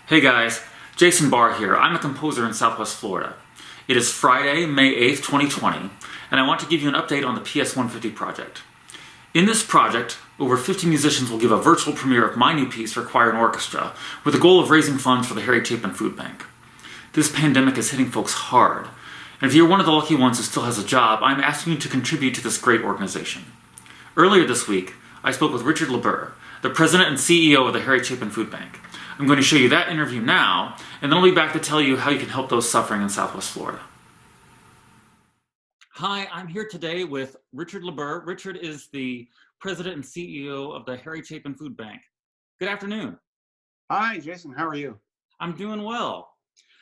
Hey guys, Jason Bahr here. I'm a composer in Southwest Florida. It is Friday, May 8th, 2020, and I want to give you an update on the PS150 project. In this project, over 50 musicians will give a virtual premiere of my new piece for choir and orchestra, with the goal of raising funds for the Harry Chapin Food Bank. This pandemic is hitting folks hard, and if you're one of the lucky ones who still has a job, I'm asking you to contribute to this great organization. Earlier this week, I spoke with Richard Bahr, the president and CEO of the Harry Chapin Food Bank. I'm going to show you that interview now, and then I'll be back to tell you how you can help those suffering in Southwest Florida. Hi, I'm here today with Richard Bahr. Richard is the president and CEO of the Harry Chapin Food Bank. Good afternoon. Hi, Jason. How are you? I'm doing well.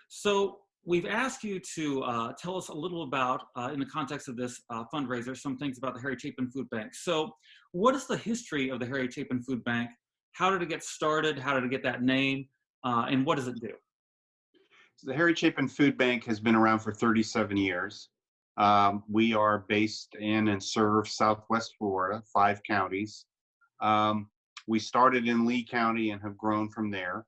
So we've asked you to tell us a little about, in the context of this fundraiser, some things about the Harry Chapin Food Bank. So what is the history of the Harry Chapin Food Bank? How did it get started? How did it get that name? And what does it do? So the Harry Chapin Food Bank has been around for 37 years. We are based in and serve Southwest Florida, 5 counties. We started in Lee County and have grown from there.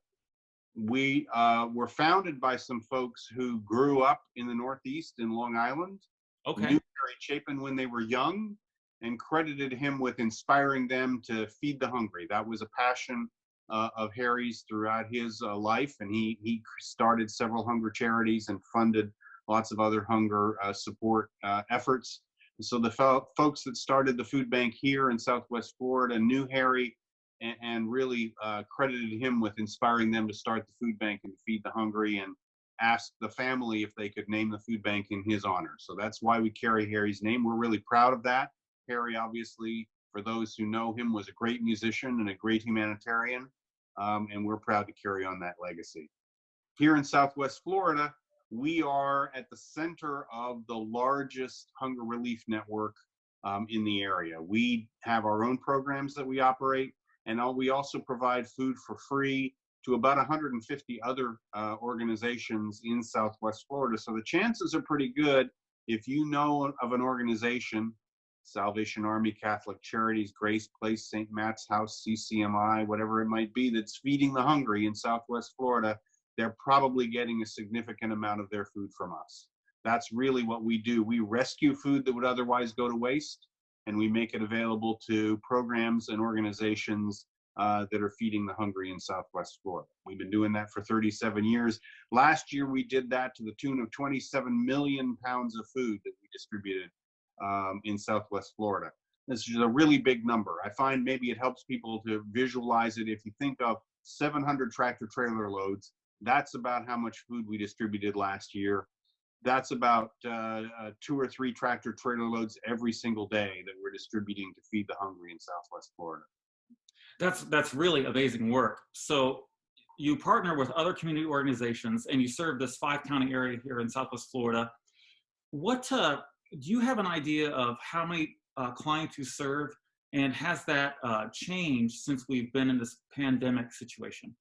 We were founded by some folks who grew up in the Northeast in Long Island, Okay. knew Harry Chapin when they were young, and credited him with inspiring them to feed the hungry. That was a passion of Harry's throughout his life, and he started several hunger charities and funded lots of other hunger support efforts. And so the folks that started the food bank here in Southwest Florida knew Harry and really credited him with inspiring them to start the food bank and to feed the hungry, and asked the family if they could name the food bank in his honor. So that's why we carry Harry's name. We're really proud of that. Harry, obviously, for those who know him, was a great musician and a great humanitarian, and we're proud to carry on that legacy. Here in Southwest Florida, we are at the center of the largest hunger relief network in the area. We have our own programs that we operate, and we also provide food for free to about 150 other organizations in Southwest Florida. So the chances are pretty good if you know of an organization, Salvation Army, Catholic Charities, Grace Place, St. Matt's House, CCMI, whatever it might be, that's feeding the hungry in Southwest Florida, they're probably getting a significant amount of their food from us. That's really what we do. We rescue food that would otherwise go to waste, and we make it available to programs and organizations that are feeding the hungry in Southwest Florida. We've been doing that for 37 years. Last year, we did that to the tune of 27 million pounds of food that we distributed in Southwest Florida. This is a really big number. I find maybe it helps people to visualize it. If you think of 700 tractor trailer loads, that's about how much food we distributed last year. That's about 2 or 3 tractor trailer loads every single day that we're distributing to feed the hungry in Southwest Florida. That's really amazing work. So you partner with other community organizations and you serve this 5-county area here in Southwest Florida. What do you have an idea of how many clients you serve, and has that changed since we've been in this pandemic situation?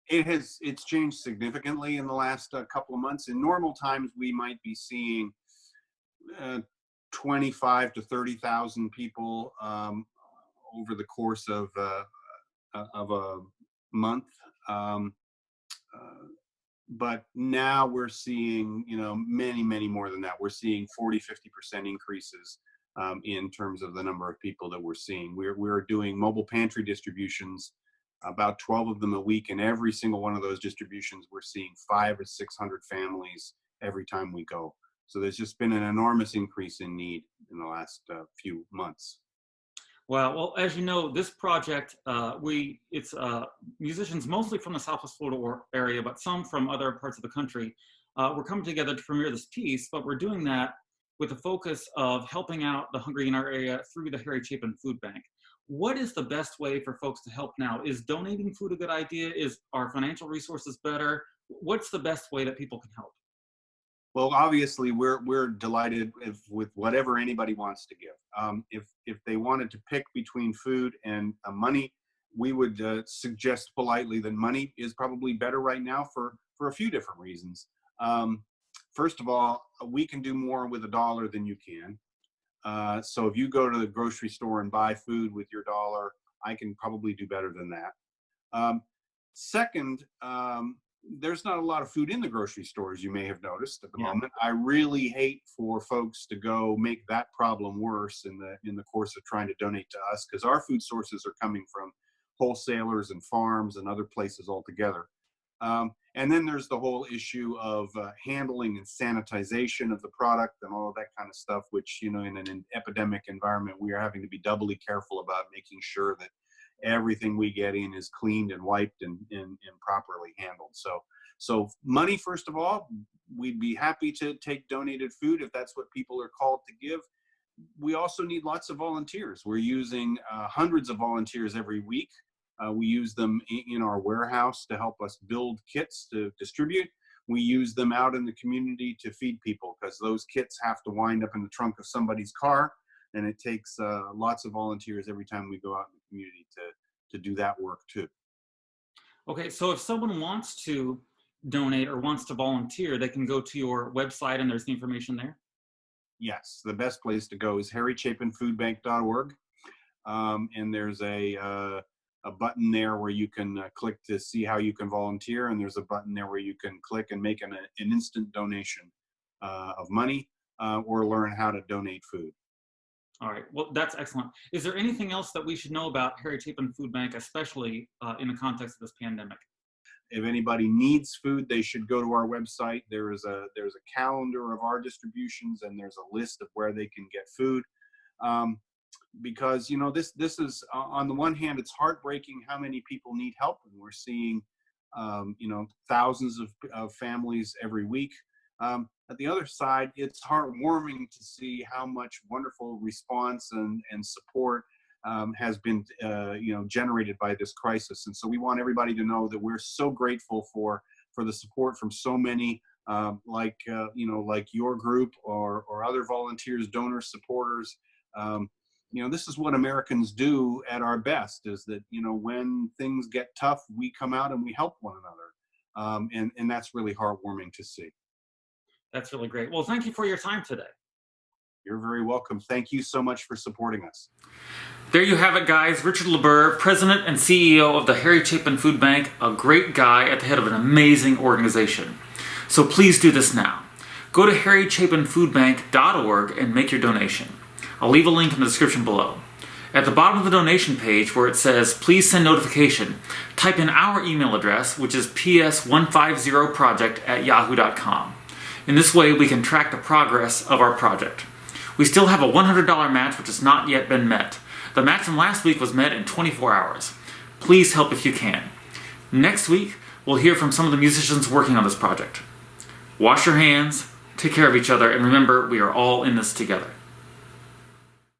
It's changed significantly in the last couple of months. In normal times, we might be seeing 25 to 30,000 people over the course of a month. But now we're seeing, many more than that. We're seeing 40, 50% increases in terms of the number of people that we're seeing. We're doing mobile pantry distributions, about 12 of them a week, and every single one of those distributions, we're seeing 500 or 600 families every time we go. So there's just been an enormous increase in need in the last few months. Well, as you know, this project, it's musicians mostly from the Southwest Florida area, but some from other parts of the country. We're coming together to premiere this piece, but we're doing that with the focus of helping out the hungry in our area through the Harry Chapin Food Bank. What is the best way for folks to help now? Is donating food a good idea? Is our financial resources better? What's the best way that people can help? Well, obviously, we're delighted with whatever anybody wants to give. If they wanted to pick between food and money, we would suggest politely that money is probably better right now for a few different reasons. First of all, we can do more with $1 than you can. So if you go to the grocery store and buy food with your $1, I can probably do better than that. Second, there's not a lot of food in the grocery stores, you may have noticed at the Yeah. moment. I really hate for folks to go make that problem worse in the course of trying to donate to us, because our food sources are coming from wholesalers and farms and other places altogether. And then there's the whole issue of handling and sanitization of the product and all of that kind of stuff, which, in an epidemic environment, we are having to be doubly careful about making sure that everything we get in is cleaned and wiped and properly handled. So money, first of all, we'd be happy to take donated food if that's what people are called to give. We also need lots of volunteers. We're using hundreds of volunteers every week. We use them in our warehouse to help us build kits to distribute. We use them out in the community to feed people, because those kits have to wind up in the trunk of somebody's car, and it takes lots of volunteers every time we go out in the community to do that work too. Okay, so if someone wants to donate or wants to volunteer, they can go to your website and there's the information there? Yes, the best place to go is harrychapinfoodbank.org, and there's a button there where you can click to see how you can volunteer, and there's a button there where you can click and make an instant donation of money or learn how to donate food. All right, well, that's excellent. Is there anything else that we should know about Harry Chapin Food Bank, especially in the context of this pandemic? If anybody needs food, they should go to our website. There's a calendar of our distributions, and there's a list of where they can get food. Because this is, on the one hand, it's heartbreaking how many people need help, and we're seeing thousands of families every week. At the other side, it's heartwarming to see how much wonderful response and support has been generated by this crisis. And so we want everybody to know that we're so grateful for the support from so many, like your group or other volunteers, donors, supporters. This is what Americans do at our best, is that, when things get tough, we come out and we help one another. And that's really heartwarming to see. That's really great. Well, thank you for your time today. You're very welcome. Thank you so much for supporting us. There you have it, guys. Richard LeBur, President and CEO of the Harry Chapin Food Bank, a great guy at the head of an amazing organization. So please do this now. Go to harrychapinfoodbank.org and make your donation. I'll leave a link in the description below. At the bottom of the donation page where it says, please send notification, type in our email address, which is ps150project@yahoo.com. In this way, we can track the progress of our project. We still have a $100 match, which has not yet been met. The match from last week was met in 24 hours. Please help if you can. Next week, we'll hear from some of the musicians working on this project. Wash your hands, take care of each other, and remember, we are all in this together.